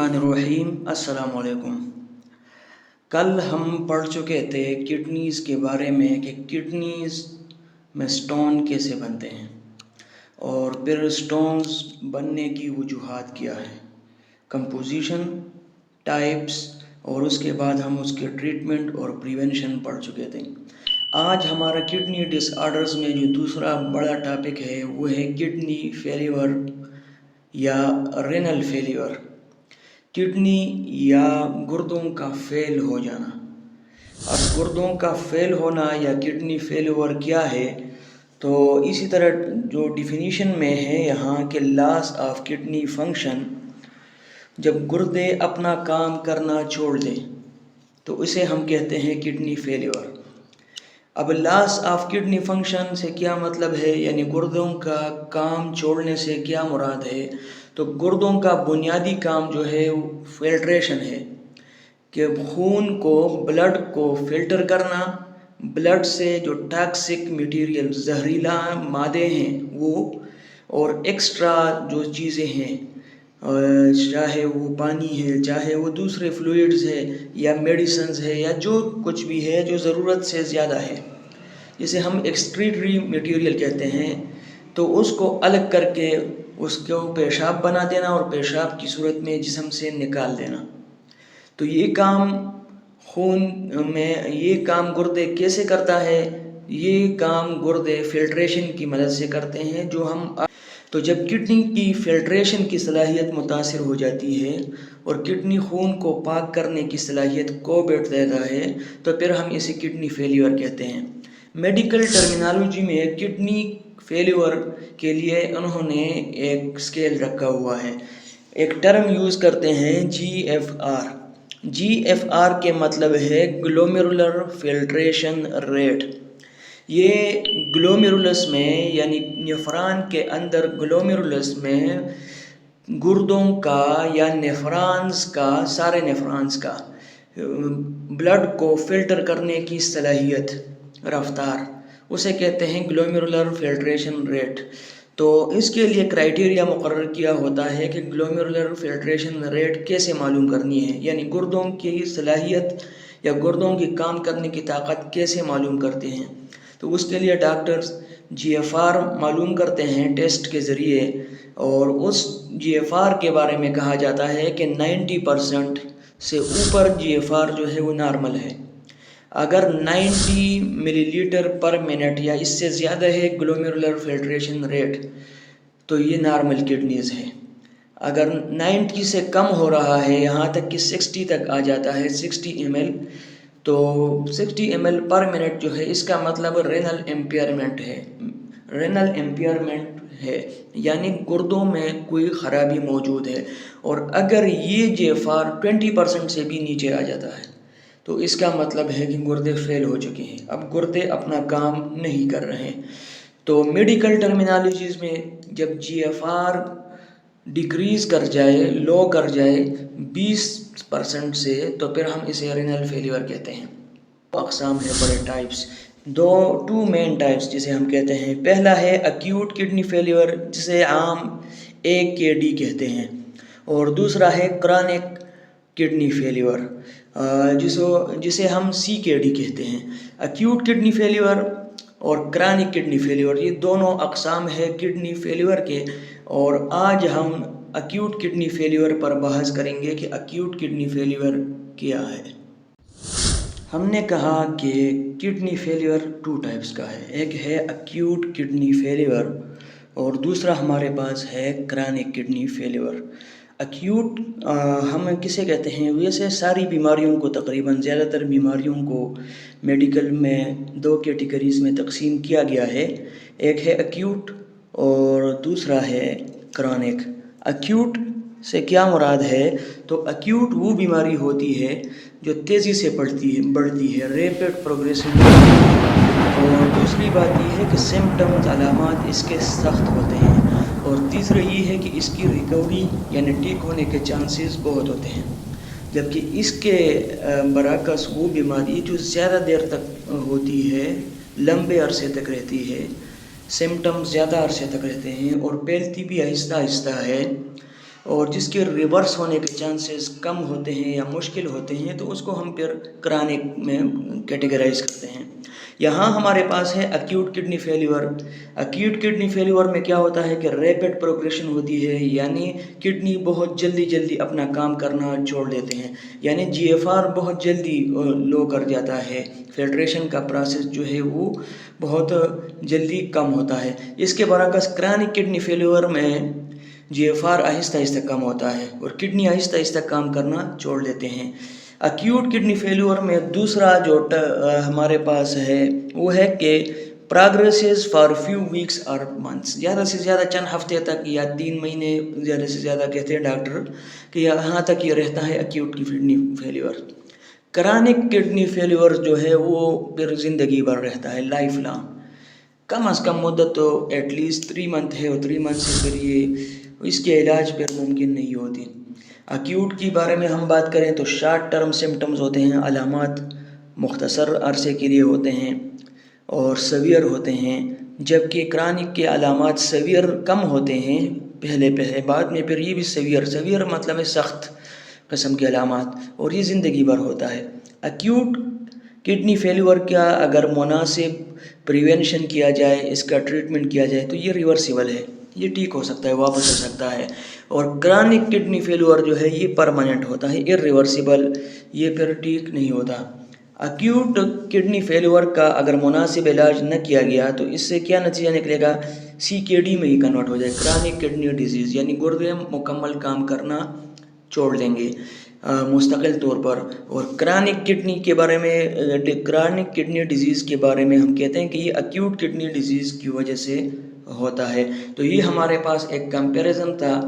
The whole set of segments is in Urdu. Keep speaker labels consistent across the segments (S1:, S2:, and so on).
S1: الرحمن الرحیم السلام علیکم۔ کل ہم پڑھ چکے تھے کڈنیز کے بارے میں کہ کڈنیز میں سٹون کیسے بنتے ہیں اور پھر سٹونز بننے کی وجوہات کیا ہے، کمپوزیشن، ٹائپس، اور اس کے بعد ہم اس کے ٹریٹمنٹ اور پریونشن پڑھ چکے تھے۔ آج ہمارا کڈنی ڈس آرڈرز میں جو دوسرا بڑا ٹاپک ہے وہ ہے کڈنی فیلیور یا رینل فیلیور، کڈنی یا گردوں کا فیل ہو جانا۔ اب گردوں کا فیل ہونا یا کڈنی فیلیور کیا ہے، تو اسی طرح جو ڈیفینیشن میں ہے یہاں کہ لاس آف کڈنی فنکشن، جب گردے اپنا کام کرنا چھوڑ دیں تو اسے ہم کہتے ہیں کڈنی فیلیور۔ اب لاس آف کڈنی فنکشن سے کیا مطلب ہے، یعنی گردوں کا کام چھوڑنے سے کیا مراد ہے؟ تو گردوں کا بنیادی کام جو ہے وہ فلٹریشن ہے، کہ خون کو، بلڈ کو فلٹر کرنا، بلڈ سے جو ٹاکسک میٹیریل، زہریلا مادے ہیں وہ، اور ایکسٹرا جو چیزیں ہیں، چاہے وہ پانی ہے، چاہے وہ دوسرے فلوئڈز ہے یا میڈیسنز ہے یا جو کچھ بھی ہے جو ضرورت سے زیادہ ہے، جسے ہم ایکسکریٹری میٹیریل کہتے ہیں، تو اس کو الگ کر کے اس کو پیشاب بنا دینا اور پیشاب کی صورت میں جسم سے نکال دینا۔ تو یہ کام خون میں، یہ کام گردے کیسے کرتا ہے؟ یہ کام گردے فلٹریشن کی مدد سے کرتے ہیں، تو جب کڈنی کی فلٹریشن کی صلاحیت متاثر ہو جاتی ہے اور کڈنی خون کو پاک کرنے کی صلاحیت کو بیٹھ دیتا ہے تو پھر ہم اسے کڈنی فیلیور کہتے ہیں۔ میڈیکل ٹرمینالوجی میں کڈنی فیلیور کے لیے انہوں نے ایک اسکیل رکھا ہوا ہے، ایک ٹرم یوز کرتے ہیں GFR۔ GFR کے مطلب ہے گلومیرولر فلٹریشن ریٹ۔ یہ گلومیرولس میں، یعنی نیفران کے اندر گلومیرولس میں گردوں کا یا نیفرانز کا، سارے نیفرانز کا بلڈ کو فلٹر کرنے کی صلاحیت، رفتار، اسے کہتے ہیں گلومیرولر فلٹریشن ریٹ۔ تو اس کے لیے کرائیٹیریا مقرر کیا ہوتا ہے کہ گلومیرولر فلٹریشن ریٹ کیسے معلوم کرنی ہے، یعنی گردوں کی صلاحیت یا گردوں کی کام کرنے کی طاقت کیسے معلوم کرتے ہیں۔ تو اس کے لیے ڈاکٹرز GFR معلوم کرتے ہیں ٹیسٹ کے ذریعے، اور اس GFR کے بارے میں کہا جاتا ہے کہ 90% سے اوپر GFR جو ہے وہ نارمل ہے۔ اگر 90 ملی لیٹر پر منٹ یا اس سے زیادہ ہے گلومیرولر فلٹریشن ریٹ تو یہ نارمل کڈنیز ہے۔ اگر 90 سے کم ہو رہا ہے، یہاں تک کہ 60 تک آ جاتا ہے، 60 ml، تو 60 ml پر منٹ جو ہے اس کا مطلب رینل امپیئرمنٹ ہے، رینل امپیئرمنٹ ہے، یعنی گردوں میں کوئی خرابی موجود ہے۔ اور اگر یہ GFR 20% سے بھی نیچے آ جاتا ہے تو اس کا مطلب ہے کہ گردے فیل ہو چکے ہیں، اب گردے اپنا کام نہیں کر رہے ہیں۔ تو میڈیکل ٹرمینالوجیز میں جب GFR ڈیکریز کر جائے، لو کر جائے 20% سے، تو پھر ہم اسے رینل فیلیور کہتے ہیں۔ اقسام ہے، بڑے ٹائپس، ٹو مین ٹائپس جسے ہم کہتے ہیں۔ پہلا ہے ایکیوٹ کڈنی فیلیور، جسے عام AKD کہتے ہیں، اور دوسرا ہے کرونک کڈنی فیلیور، جسے ہم CKD کہتے ہیں۔ ایکیوٹ کڈنی فیلیور اور کرونک کڈنی فیلیور یہ دونوں اقسام ہے کڈنی فیلیور کے، اور آج ہم ایکیوٹ کڈنی فیلیور پر بحث کریں گے کہ ایکیوٹ کڈنی فیلیور کیا ہے۔ ہم نے کہا کہ کڈنی فیلیور 2 ٹائپس کا ہے، ایک ہے ایکیوٹ کڈنی فیلیور اور دوسرا ہمارے پاس ہے کرونک کڈنی فیلیور۔ ایکیوٹ ہم کسے کہتے ہیں؟ ویسے ساری بیماریوں کو، تقریباً زیادہ تر بیماریوں کو میڈیکل میں 2 کیٹیگریز میں تقسیم کیا گیا ہے، ایک ہے ایکیوٹ اور دوسرا ہے کرونک۔ ایکیوٹ سے کیا مراد ہے؟ تو ایکیوٹ وہ بیماری ہوتی ہے جو تیزی سے بڑھتی ہے، ریپڈ پروگریسو، اور دوسری بات یہ ہے کہ سمپٹمز، علامات اس کے سخت ہوتے ہیں، اور تیسرا یہ ہے کہ اس کی ریکوری یعنی ٹھیک ہونے کے چانسز بہت ہوتے ہیں۔ جبکہ اس کے برعکس وہ بیماری جو زیادہ دیر تک ہوتی ہے، لمبے عرصے تک رہتی ہے، سمپٹمز زیادہ عرصے تک رہتے ہیں اور پھیلتی بھی آہستہ آہستہ ہے، اور جس کے ریورس ہونے کے چانسز کم ہوتے ہیں یا مشکل ہوتے ہیں تو اس کو ہم پھر کرانک میں کیٹیگرائز کرتے ہیں۔ یہاں ہمارے پاس ہے acute kidney failure. Acute kidney failure میں کیا ہوتا ہے کہ ریپڈ پروگریشن ہوتی ہے، یعنی کڈنی بہت جلدی اپنا کام کرنا چھوڑ دیتے ہیں، یعنی جی ایف آر بہت جلدی لو کر جاتا ہے، فلٹریشن کا پروسیس جو ہے وہ بہت جلدی کم ہوتا ہے۔ اس کے برعکس کرانک کڈنی فیلیور میں جی ایف آر آہستہ کم ہوتا ہے اور کڈنی آہستہ کام کرنا چھوڑ دیتے ہیں۔ ایکیوٹ کڈنی فیلیور میں دوسرا جو ہمارے پاس ہے وہ ہے کہ پروگریسز فار فیو ویکس اور منتھس، زیادہ سے زیادہ چند ہفتے تک یا 3 مہینے زیادہ سے زیادہ کہتے ہیں ڈاکٹر کہ یہاں تک یہ رہتا ہے acute kidney failure. کرانک kidney failure جو ہے وہ پھر زندگی بھر رہتا ہے، لائف لانگ، کم از کم مدت تو ایٹ لیسٹ 3 منتھ ہے، اور 3 منتھ سے پھر اس کے علاج پھر ممکن نہیں ہوتی۔ ایکیوٹ کے بارے میں ہم بات کریں تو شارٹ ٹرم سمٹمز ہوتے ہیں، علامات مختصر عرصے کے لیے ہوتے ہیں اور سیویئر ہوتے ہیں، جبکہ کرانک کے علامات سیویئر کم ہوتے ہیں پہلے بعد میں پھر یہ بھی سیویئر مطلب ہے سخت قسم کے علامات، اور یہ زندگی بھر ہوتا ہے۔ ایکیوٹ کڈنی فیلیور کا اگر مناسب پریونشن کیا جائے، اس کا ٹریٹمنٹ کیا جائے تو یہ ریورسیبل ہے، یہ ٹھیک ہو سکتا ہے، واپس ہو سکتا ہے۔ اور کرانک کڈنی فیلیور جو ہے یہ پرماننٹ ہوتا ہے، irreversible، یہ پھر ٹھیک نہیں ہوتا۔ ایکیوٹ کڈنی فیلیور کا اگر مناسب علاج نہ کیا گیا تو اس سے کیا نتیجہ نکلے گا؟ CKD میں ہی کنورٹ ہو جائے، کرانک کڈنی ڈیزیز، یعنی گردے مکمل کام کرنا چھوڑ دیں گے مستقل طور پر۔ اور کرانک کڈنی ڈیزیز کے بارے میں ہم کہتے ہیں کہ یہ ایکیوٹ کڈنی ڈیزیز کی وجہ سے ہوتا ہے۔ تو یہ ہمارے پاس ایک کمپیریزن تھا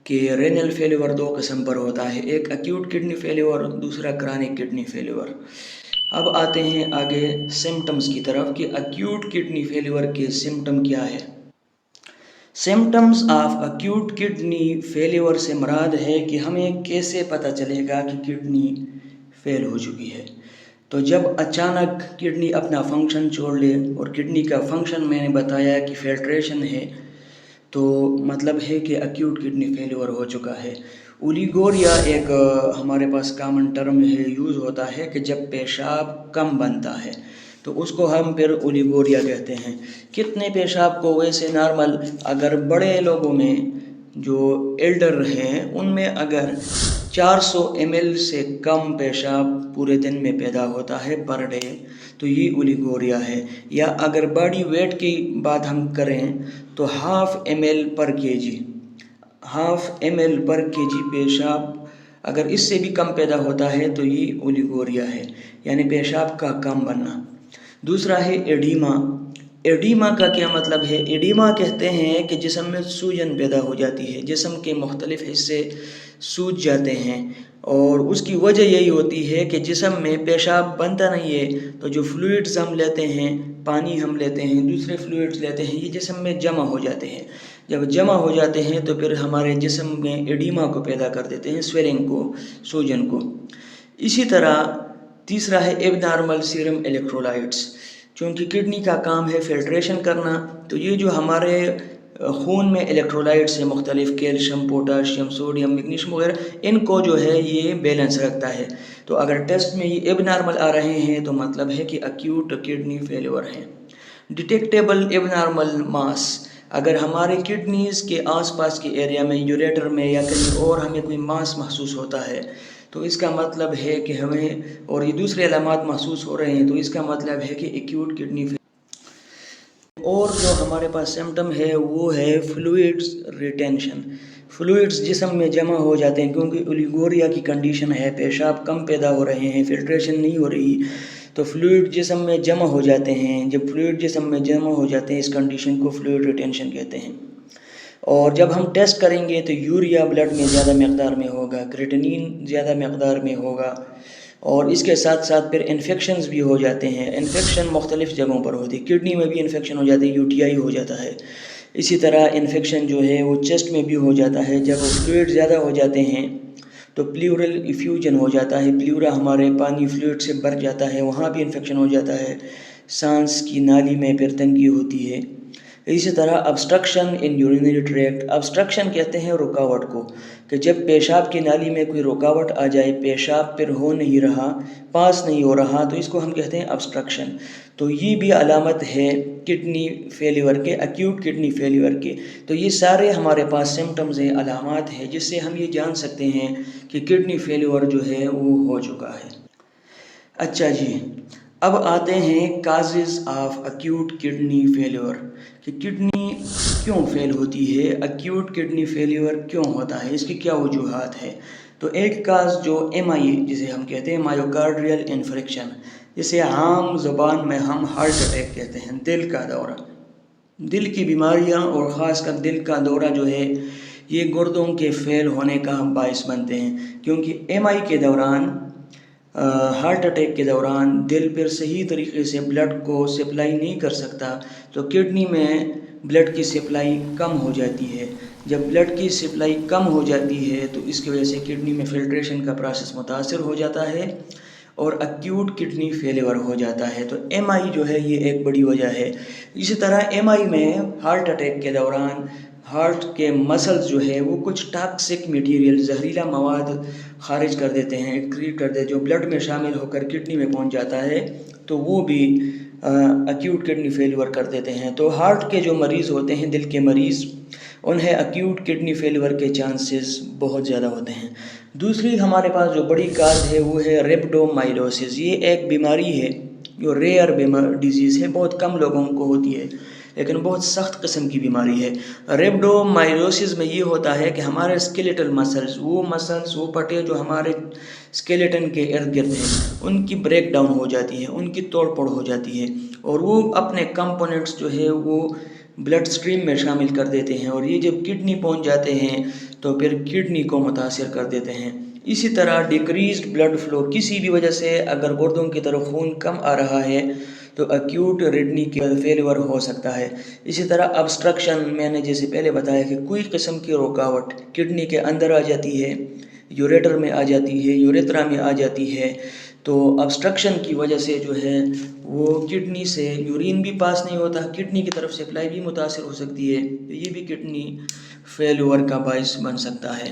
S1: کہ رینل فیلیور 2 قسم پر ہوتا ہے، ایک ایکیوٹ کڈنی فیلیور، دوسرا کرانک کڈنی فیلیور۔ اب آتے ہیں آگے سمٹمز کی طرف کہ ایکیوٹ کڈنی فیلیور کے سمٹم کیا ہے۔ Symptoms of acute kidney failure سے مراد ہے کہ ہمیں کیسے پتہ چلے گا کہ کڈنی فیل ہو چکی ہے۔ تو جب اچانک کڈنی اپنا فنکشن چھوڑ لے، اور کڈنی کا فنکشن میں نے بتایا کہ فلٹریشن ہے، تو مطلب ہے کہ ایکیوٹ کڈنی فیلیور ہو چکا ہے۔ اولیگوریا ایک ہمارے پاس کامن ٹرم ہے، یوز ہوتا ہے کہ جب پیشاب کم بنتا ہے تو اس کو ہم پھر اولیگوریا کہتے ہیں۔ کتنے پیشاب کو؟ ویسے نارمل اگر بڑے لوگوں میں جو ایلڈر ہیں ان میں اگر 400 ml سے کم پیشاب پورے دن میں پیدا ہوتا ہے پر ڈے تو یہ اولیگوریا ہے۔ یا اگر باڈی ویٹ کی بات ہم کریں تو 1/2 ml پر کے جی پیشاب اگر اس سے بھی کم پیدا ہوتا ہے تو یہ اولیگوریا ہے، یعنی پیشاب کا کم بننا۔ دوسرا ہے ایڈیما۔ ایڈیما کا کیا مطلب ہے؟ ایڈیما کہتے ہیں کہ جسم میں سوجن پیدا ہو جاتی ہے، جسم کے مختلف حصے سوج جاتے ہیں، اور اس کی وجہ یہی ہوتی ہے کہ جسم میں پیشاب بنتا نہیں ہے، تو جو فلوئڈز ہم لیتے ہیں، پانی ہم لیتے ہیں، دوسرے فلوئڈز لیتے ہیں، یہ جسم میں جمع ہو جاتے ہیں۔ جب جمع ہو جاتے ہیں تو پھر ہمارے جسم میں ایڈیما کو پیدا کر دیتے ہیں، سویلنگ کو، سوجن کو۔ اسی طرح تیسرا ہے ایب نارمل سیرم الیکٹرولائٹس۔ چونکہ کڈنی کا کام ہے فلٹریشن کرنا، تو یہ جو ہمارے خون میں الیکٹرولائٹس ہیں مختلف، کیلشیم، پوٹاشیم، سوڈیم، میگنیشیم وغیرہ، ان کو جو ہے یہ بیلنس رکھتا ہے۔ تو اگر ٹیسٹ میں یہ ایب نارمل آ رہے ہیں تو مطلب ہے کہ ایکیوٹ کڈنی فیلیور ہے۔ ڈیٹیکٹیبل ایب نارمل ماس، اگر ہمارے کڈنیز کے آس پاس کے ایریا میں، یوریٹر میں یا کہیں اور ہمیں کوئی ماس محسوس ہوتا ہے تو اس کا مطلب ہے کہ ہمیں، اور یہ دوسرے علامات محسوس ہو رہے ہیں تو اس کا مطلب ہے کہ ایکیوٹ کڈنی فیلیور۔ اور جو ہمارے پاس سمٹم ہے وہ ہے فلوئڈز ریٹینشن۔ فلوئڈز جسم میں جمع ہو جاتے ہیں کیونکہ اولیگوریا کی کنڈیشن ہے، پیشاب کم پیدا ہو رہے ہیں، فلٹریشن نہیں ہو رہی، تو فلوئڈ جسم میں جمع ہو جاتے ہیں۔ جب فلوئڈ جسم میں جمع ہو جاتے ہیں اس کنڈیشن کو فلوئڈ ریٹینشن کہتے ہیں۔ اور جب ہم ٹیسٹ کریں گے تو یوریا بلڈ میں زیادہ مقدار میں ہوگا، کریٹنین زیادہ مقدار میں ہوگا، اور اس کے ساتھ ساتھ پھر انفیکشنز بھی ہو جاتے ہیں۔ انفیکشن مختلف جگہوں پر ہوتی ہے، کڈنی میں بھی انفیکشن ہو جاتی ہے، UTI ہو جاتا ہے۔ اسی طرح انفیکشن جو ہے وہ چیسٹ میں بھی ہو جاتا ہے، جب وہ فلوئڈ زیادہ ہو جاتے ہیں تو پلیورل ایفیوژن ہو جاتا ہے، پلیورا ہمارے پانی فلوئڈ سے بھر جاتا ہے، وہاں بھی انفیکشن ہو جاتا ہے۔ سانس کی نالی میں پھر تنگی ہوتی ہے، اسی طرح obstruction in urinary tract، obstruction کہتے ہیں رکاوٹ کو، کہ جب پیشاب کی نالی میں کوئی رکاوٹ آ جائے، پیشاب پھر ہو نہیں رہا، پاس نہیں ہو رہا، تو اس کو ہم کہتے ہیں obstruction۔ تو یہ بھی علامت ہے کڈنی فیلیور کے، ایکیوٹ کڈنی فیلیور کے۔ تو یہ سارے ہمارے پاس سمٹمز ہیں، علامات ہیں، جس سے ہم یہ جان سکتے ہیں کہ کڈنی فیلیور جو ہے وہ ہو چکا ہے۔ اچھا جی، اب آتے ہیں causes of acute kidney failure, کہ کڈنی کیوں فیل ہوتی ہے، ایکیوٹ کڈنی فیلیور کیوں ہوتا ہے، اس کی کیا وجوہات ہے۔ تو ایک کاز جو MI جسے ہم کہتے ہیں مایوکارڈیل انفریکشن، جسے عام زبان میں ہم ہارٹ اٹیک کہتے ہیں، دل کا دورہ، دل کی بیماریاں اور خاص کر دل کا دورہ جو ہے یہ گردوں کے فیل ہونے کا باعث بنتے ہیں، کیونکہ MI کے دوران، ہارٹ اٹیک کے دوران دل پھر صحیح طریقے سے بلڈ کو سپلائی نہیں کر سکتا، تو کڈنی میں بلڈ کی سپلائی کم ہو جاتی ہے۔ جب بلڈ کی سپلائی کم ہو جاتی ہے تو اس کی وجہ سے کڈنی میں فلٹریشن کا پروسیس متاثر ہو جاتا ہے اور ایکیوٹ کڈنی فیلیور ہو جاتا ہے۔ تو MI جو ہے یہ ایک بڑی وجہ ہے۔ اسی طرح MI میں ہارٹ اٹیک کے دوران ہارٹ کے مسلز جو ہے وہ کچھ ٹاکسک میٹیریل، زہریلا مواد خارج کر دیتے ہیں، ایکریٹ کر دیتے، جو بلڈ میں شامل ہو کر کڈنی میں پہنچ جاتا ہے، تو وہ بھی ایکیوٹ کڈنی فیلیور کر دیتے ہیں۔ تو ہارٹ کے جو مریض ہوتے ہیں، دل کے مریض، انہیں ایکیوٹ کڈنی فیلیور کے چانسز بہت زیادہ ہوتے ہیں۔ دوسری ہمارے پاس جو بڑی کاز ہے وہ ہے ریبڈومائلوسس۔ یہ ایک بیماری ہے جو ریئر ڈیزیز ہے، بہت کم لوگوں کو ہوتی ہے، لیکن بہت سخت قسم کی بیماری ہے۔ ریبڈومائلوسس میں یہ ہوتا ہے کہ ہمارے اسکیلیٹل مسلز، وہ پٹے جو ہمارے اسکیلیٹن کے ارد گرد ہیں، ان کی بریک ڈاؤن ہو جاتی ہے، ان کی توڑ پھوڑ ہو جاتی ہے، اور وہ اپنے کمپوننٹس جو ہے وہ بلڈ سٹریم میں شامل کر دیتے ہیں، اور یہ جب کڈنی پہنچ جاتے ہیں تو پھر کڈنی کو متاثر کر دیتے ہیں۔ اسی طرح ڈیکریزڈ بلڈ فلو، کسی بھی وجہ سے اگر گردوں کی طرف خون کم آ رہا ہے تو ایکیوٹ کڈنی فیلیور ہو سکتا ہے۔ اسی طرح ابسٹرکشن، میں نے جیسے پہلے بتایا کہ کوئی قسم کی رکاوٹ کڈنی کے اندر آ جاتی ہے، یوریٹر میں آ جاتی ہے، یوریترا میں آ جاتی ہے، تو ابسٹرکشن کی وجہ سے جو ہے وہ کڈنی سے یورین بھی پاس نہیں ہوتا، کڈنی کی طرف سپلائی بھی متاثر ہو سکتی ہے، یہ بھی کڈنی فیلیور کا باعث بن سکتا ہے۔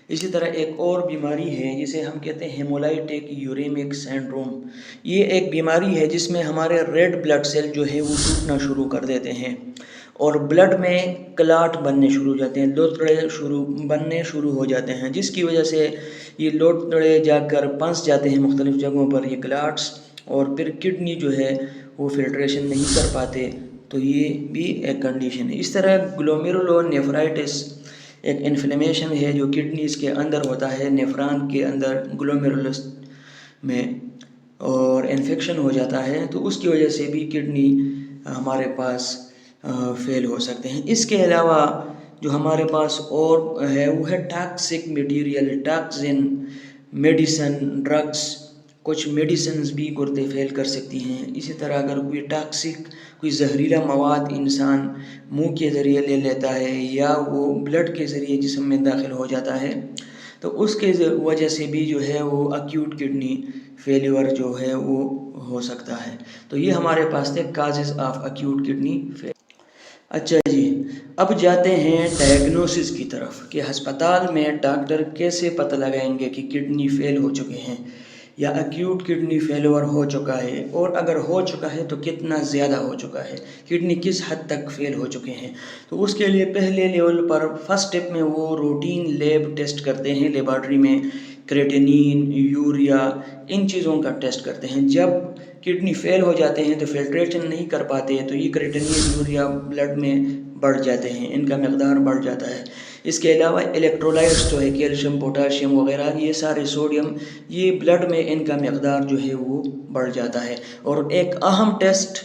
S1: اسی طرح ایک اور بیماری ہے جسے ہم کہتے ہیں ہیمولائٹک یوریمک سینڈروم۔ یہ ایک بیماری ہے جس میں ہمارے ریڈ بلڈ سیل جو ہے وہ ٹوٹنا شروع کر دیتے ہیں اور بلڈ میں کلاٹ بننے شروع ہو جاتے ہیں، لوتھڑے بننے شروع ہو جاتے ہیں، جس کی وجہ سے یہ لوتھڑے جا کر پھنس جاتے ہیں مختلف جگہوں پر یہ کلاٹس، اور پھر کڈنی جو ہے وہ فلٹریشن نہیں کر پاتے، تو یہ بھی ایک کنڈیشن ہے۔ اس طرح گلومیرولونیفرائٹس ایک انفلیمیشن ہے جو کڈنیز کے اندر ہوتا ہے، نیفران کے اندر گلومیرولس میں، اور انفیکشن ہو جاتا ہے، تو اس کی وجہ سے بھی کڈنی ہمارے پاس فیل ہو سکتے ہیں۔ اس کے علاوہ جو ہمارے پاس اور ہے وہ ہے toxic material, toxin, medicine, drugs, کچھ میڈیسنز بھی گردے فیل کر سکتی ہیں۔ اسی طرح اگر کوئی ٹاکسک، کوئی زہریلا مواد انسان منہ کے ذریعے لے لیتا ہے یا وہ بلڈ کے ذریعے جسم میں داخل ہو جاتا ہے تو اس کے وجہ سے بھی جو ہے وہ ایکیوٹ کڈنی فیلیور جو ہے وہ ہو سکتا ہے۔ تو یہ ہمارے پاس تھے causes of acute kidney failure. اچھا جی، اب جاتے ہیں ڈائگنوسس کی طرف، کہ ہسپتال میں ڈاکٹر کیسے پتہ لگائیں گے کہ کڈنی فیل ہو چکے ہیں یا ایکیوٹ کڈنی فیلیور ہو چکا ہے، اور اگر ہو چکا ہے تو کتنا زیادہ ہو چکا ہے، کڈنی کس حد تک فیل ہو چکے ہیں۔ تو اس کے لیے پہلے لیول پر فرسٹ سٹیپ میں وہ روٹین لیب ٹیسٹ کرتے ہیں، لیبارٹری میں کریٹینین، یوریا، ان چیزوں کا ٹیسٹ کرتے ہیں۔ جب کڈنی فیل ہو جاتے ہیں تو فلٹریشن نہیں کر پاتے تو یہ کریٹینین، یوریا بلڈ میں بڑھ جاتے ہیں، ان کا مقدار بڑھ جاتا ہے۔ اس کے علاوہ الیکٹرولائٹس جو ہے کیلشیم، پوٹاشیم وغیرہ، یہ سارے سوڈیم، یہ بلڈ میں ان کا مقدار جو ہے وہ بڑھ جاتا ہے۔ اور ایک اہم ٹیسٹ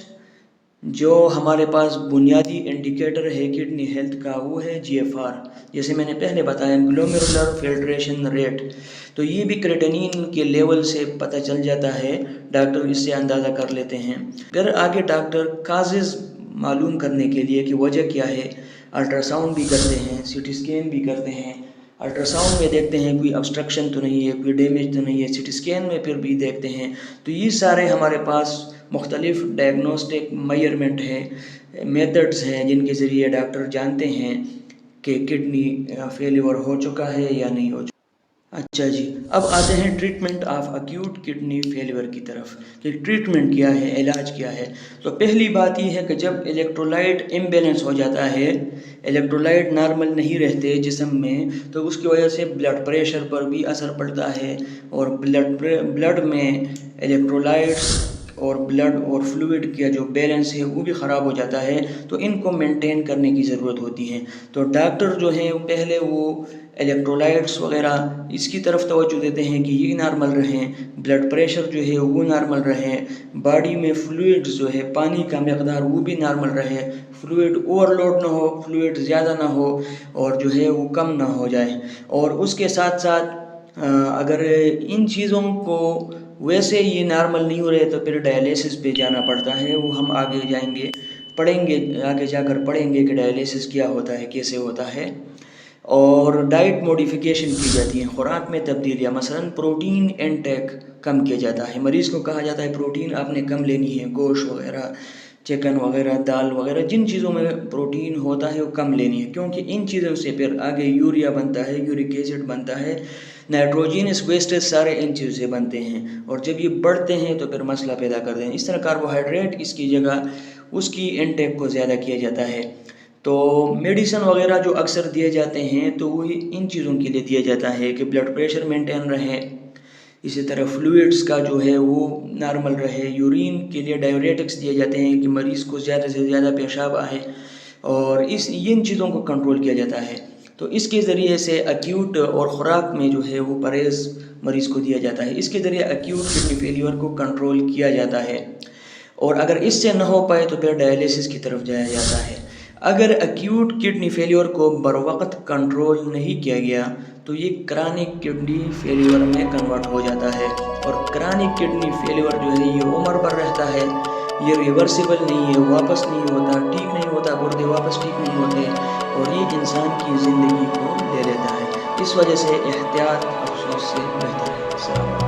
S1: جو ہمارے پاس بنیادی انڈیکیٹر ہے کڈنی ہیلتھ کا وہ ہے GFR، جیسے میں نے پہلے بتایا گلومیرولر فلٹریشن ریٹ۔ تو یہ بھی کریٹینین کے لیول سے پتہ چل جاتا ہے، ڈاکٹر اس سے اندازہ کر لیتے ہیں۔ پھر آگے ڈاکٹر کازز معلوم کرنے کے لیے کہ وجہ کیا ہے، الٹرا ساؤنڈ بھی کرتے ہیں، CT اسکین بھی کرتے ہیں۔ الٹرا ساؤنڈ میں دیکھتے ہیں کوئی ابسٹرکشن تو نہیں ہے، کوئی ڈیمیج تو نہیں ہے، CT اسکین میں پھر بھی دیکھتے ہیں۔ تو یہ سارے ہمارے پاس مختلف ڈائگنوسٹک میئرمنٹ ہے میتھڈز ہیں جن کے ذریعے ڈاکٹر جانتے ہیں کہ کڈنی فیلیور ہو چکا ہے یا نہیں ہو چکا۔ اچھا جی، اب آتے ہیں treatment of acute kidney failure کی طرف کہ ٹریٹمنٹ کیا ہے، علاج کیا ہے۔ تو پہلی بات یہ ہے کہ جب الیکٹرولائٹ امبیلنس ہو جاتا ہے، الیکٹرولائٹ نارمل نہیں رہتے جسم میں، تو اس کی وجہ سے بلڈ پریشر پر بھی اثر پڑتا ہے، اور بلڈ میں الیکٹرولائٹس اور بلڈ اور فلوئڈ کا جو بیلنس ہے وہ بھی خراب ہو جاتا ہے، تو ان کو مینٹین کرنے کی ضرورت ہوتی ہے۔ تو ڈاکٹر جو ہیں پہلے وہ الیکٹرولائٹس وغیرہ اس کی طرف توجہ دیتے ہیں کہ یہ نارمل رہیں، بلڈ پریشر جو ہے وہ نارمل رہے، باڈی میں فلوئڈ جو ہے پانی کا مقدار وہ بھی نارمل رہے، فلوئڈ اوور لوڈ نہ ہو، فلوئڈ زیادہ نہ ہو، اور جو ہے وہ کم نہ ہو جائے۔ اور اس کے ساتھ ساتھ اگر ان چیزوں کو ویسے یہ نارمل نہیں ہو رہے تو پھر ڈائلیسس پہ جانا پڑتا ہے۔ وہ ہم آگے جائیں گے، پڑھیں گے، آگے جا کر پڑھیں گے کہ ڈائلیسس کیا ہوتا ہے، کیسے ہوتا ہے۔ اور ڈائٹ موڈیفیکیشن کی جاتی ہے، خوراک میں تبدیلیاں، مثلا پروٹین انٹیک کم کیا جاتا ہے۔ مریض کو کہا جاتا ہے پروٹین آپ نے کم لینی ہے، گوشت وغیرہ، چکن وغیرہ، دال وغیرہ، جن چیزوں میں پروٹین ہوتا ہے وہ کم لینی ہے، کیونکہ ان چیزوں سے پھر آگے یوریا بنتا ہے، یورک ایسڈ بنتا ہے، نائٹروجینس ویسٹز سارے ان چیزوں سے بنتے ہیں، اور جب یہ بڑھتے ہیں تو پھر مسئلہ پیدا کرتے ہیں۔ اس طرح کاربوہائیڈریٹ اس کی جگہ اس کی انٹیک کو زیادہ کیا جاتا ہے۔ تو میڈیسن وغیرہ جو اکثر دیے جاتے ہیں تو وہ ان چیزوں کے لیے دیا جاتا ہے کہ بلڈ پریشر مینٹین رہے، اسی طرح فلوئڈز کا جو ہے وہ نارمل رہے، یورین کے لیے ڈائیوریٹکس دیے جاتے ہیں کہ مریض کو زیادہ سے زیادہ پیشاب آئے، اور ان چیزوں کو کنٹرول کیا جاتا ہے۔ تو اس کے ذریعے سے ایکیوٹ اور خوراک میں جو ہے وہ پرہیز مریض کو دیا جاتا ہے، اس کے ذریعے ایکیوٹ کڈنی فیلیور کو کنٹرول کیا جاتا ہے۔ اور اگر اس سے نہ ہو پائے تو پھر ڈائلیسس کی طرف جایا جاتا ہے۔ اگر ایکیوٹ کڈنی فیلیور کو بروقت کنٹرول نہیں کیا گیا تو یہ کرانک کڈنی فیلیور میں کنورٹ ہو جاتا ہے، اور کرانک کڈنی فیلیور جو ہے یہ عمر بھر رہتا ہے، یہ ریورسیبل نہیں ہے، واپس نہیں ہوتا، ٹھیک نہیں ہوتا، گردے واپس ٹھیک نہیں ہوتے، اور یہ انسان کی زندگی کو لے لیتا ہے۔ اس وجہ سے احتیاط افسوس سے بہتر ہے۔ السلام علیکم۔